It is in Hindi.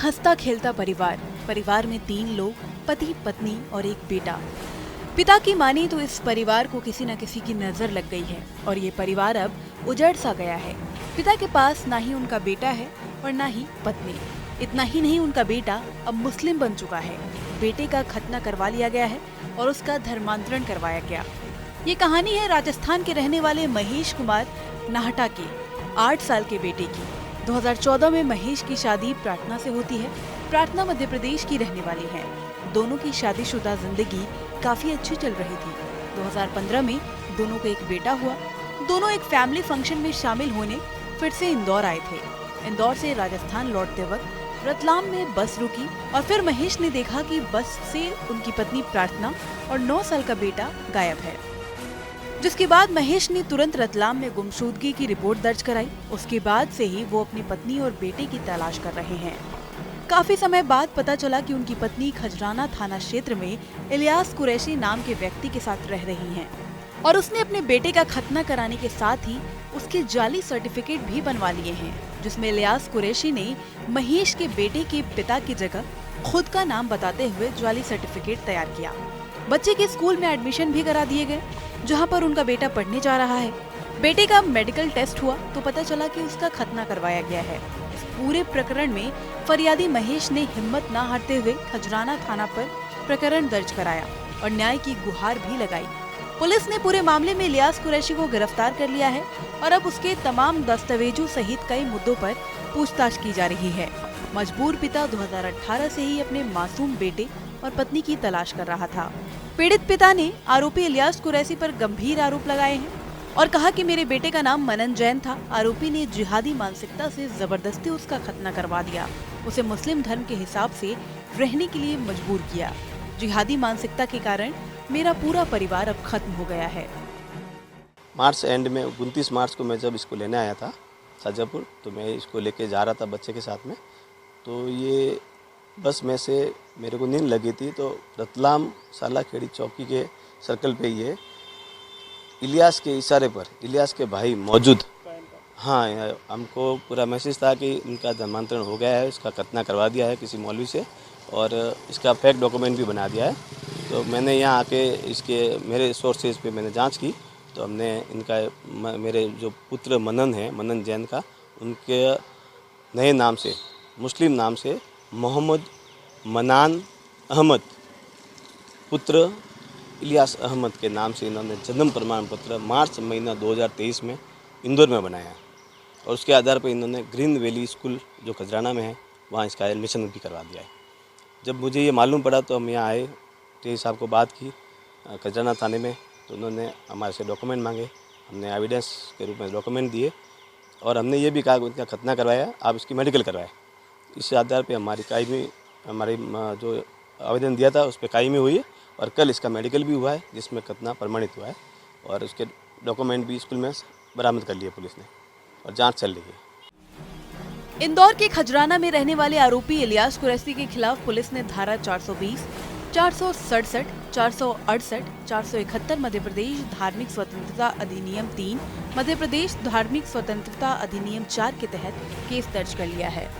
हंसता खेलता परिवार में 3 लोग, पति पत्नी और एक बेटा। पिता की माने तो इस परिवार को किसी न किसी की नजर लग गई है और ये परिवार अब उजड़ सा गया है। पिता के पास ना ही उनका बेटा है और ना ही पत्नी। इतना ही नहीं, उनका बेटा अब मुस्लिम बन चुका है। बेटे का खतना करवा लिया गया है और उसका धर्मांतरण करवाया गया। ये कहानी है राजस्थान के रहने वाले महेश कुमार नाहटा के 8 साल के बेटे की। 2014 में महेश की शादी प्रार्थना से होती है। प्रार्थना मध्य प्रदेश की रहने वाली है। दोनों की शादीशुदा जिंदगी काफी अच्छी चल रही थी। 2015 में दोनों को एक बेटा हुआ। दोनों एक फैमिली फंक्शन में शामिल होने फिर से इंदौर आए थे। इंदौर से राजस्थान लौटते वक्त रतलाम में बस रुकी और फिर महेश ने देखा कि बस से उनकी पत्नी प्रार्थना और 9 साल का बेटा गायब है। जिसके बाद महेश ने तुरंत रतलाम में गुमशुदगी की रिपोर्ट दर्ज कराई। उसके बाद से ही वो अपनी पत्नी और बेटे की तलाश कर रहे हैं। काफी समय बाद पता चला कि उनकी पत्नी खजराना थाना क्षेत्र में इलियास कुरैशी नाम के व्यक्ति के साथ रह रही हैं और उसने अपने बेटे का खतना कराने के साथ ही उसके जाली सर्टिफिकेट भी बनवा लिए हैं, जिसमें इलियास कुरैशी ने महेश के बेटे के पिता की जगह खुद का नाम बताते हुए जाली सर्टिफिकेट तैयार किया। बच्चे के स्कूल में एडमिशन भी करा दिए गए जहां पर उनका बेटा पढ़ने जा रहा है। बेटे का मेडिकल टेस्ट हुआ तो पता चला कि उसका खतना करवाया गया है। इस पूरे प्रकरण में फरियादी महेश ने हिम्मत न हारते हुए खजराना थाना पर प्रकरण दर्ज कराया और न्याय की गुहार भी लगाई। पुलिस ने पूरे मामले में इलियास कुरैशी को गिरफ्तार कर लिया है और अब उसके तमाम दस्तावेजों सहित कई मुद्दों पर पूछताछ की जा रही है। मजबूर पिता 2018 से ही अपने मासूम बेटे और पत्नी की तलाश कर रहा था। पीड़ित पिता ने आरोपी इलियास कुरैशी पर गंभीर आरोप लगाए हैं और कहा कि मेरे बेटे का नाम मनन जैन था। आरोपी ने जिहादी मानसिकता से जबरदस्ती उसका खतना करवा दिया, उसे मुस्लिम धर्म के हिसाब से रहने के लिए मजबूर किया। जिहादी मानसिकता के कारण मेरा पूरा परिवार अब खत्म हो गया है। मार्च एंड में 29 मार्च को मैं जब इसको लेने आया था शाजापुर, तो मैं इसको लेके जा रहा था बच्चे के साथ में। तो ये बस में से मेरे को नींद लगी थी, तो रतलाम सालाखेड़ी चौकी के सर्कल पे ये इलियास के इशारे पर इलियास के भाई मौजूद, हाँ, हमको पूरा मैसेज था कि इनका धर्मांतरण हो गया है, इसका खतना करवा दिया है किसी मौलवी से और इसका फेक डॉक्यूमेंट भी बना दिया है। तो मैंने यहाँ आके इसके मेरे सोर्सेज पे मैंने जांच की, तो हमने इनका मेरे जो पुत्र मनन है, मनन जैन का, उनके नए नाम से, मुस्लिम नाम से मोहम्मद मनान अहमद पुत्र इलियास अहमद के नाम से इन्होंने जन्म प्रमाण पत्र मार्च महीना 2023 में इंदौर में बनाया है और उसके आधार पर इन्होंने ग्रीन वैली स्कूल जो खजराना में है वहाँ इसका एडमिशन भी करवा दिया है। जब मुझे ये मालूम पड़ा तो हम यहाँ आए, टी साहब को बात की खजराना थाने में, तो उन्होंने हमारे से डॉक्यूमेंट मांगे। हमने एविडेंस के रूप में डॉक्यूमेंट दिए और हमने ये भी कहा कि उनका खतना करवाया, आप इसकी मेडिकल करवाएं। इस आधार पे हमारी जो आवेदन दिया था उस पर कायमी हुई है और कल इसका मेडिकल भी हुआ है जिसमें खतना प्रमाणित हुआ है और उसके डॉक्यूमेंट भी स्कूल में बरामद कर लिए पुलिस ने और जांच चल रही है। इंदौर के खजराना में रहने वाले आरोपी इलियास कुरैशी के खिलाफ पुलिस ने धारा 420, 467, 468, 471 मध्य प्रदेश धार्मिक स्वतंत्रता अधिनियम 3, मध्य प्रदेश धार्मिक स्वतंत्रता अधिनियम 4 के तहत केस दर्ज कर लिया है।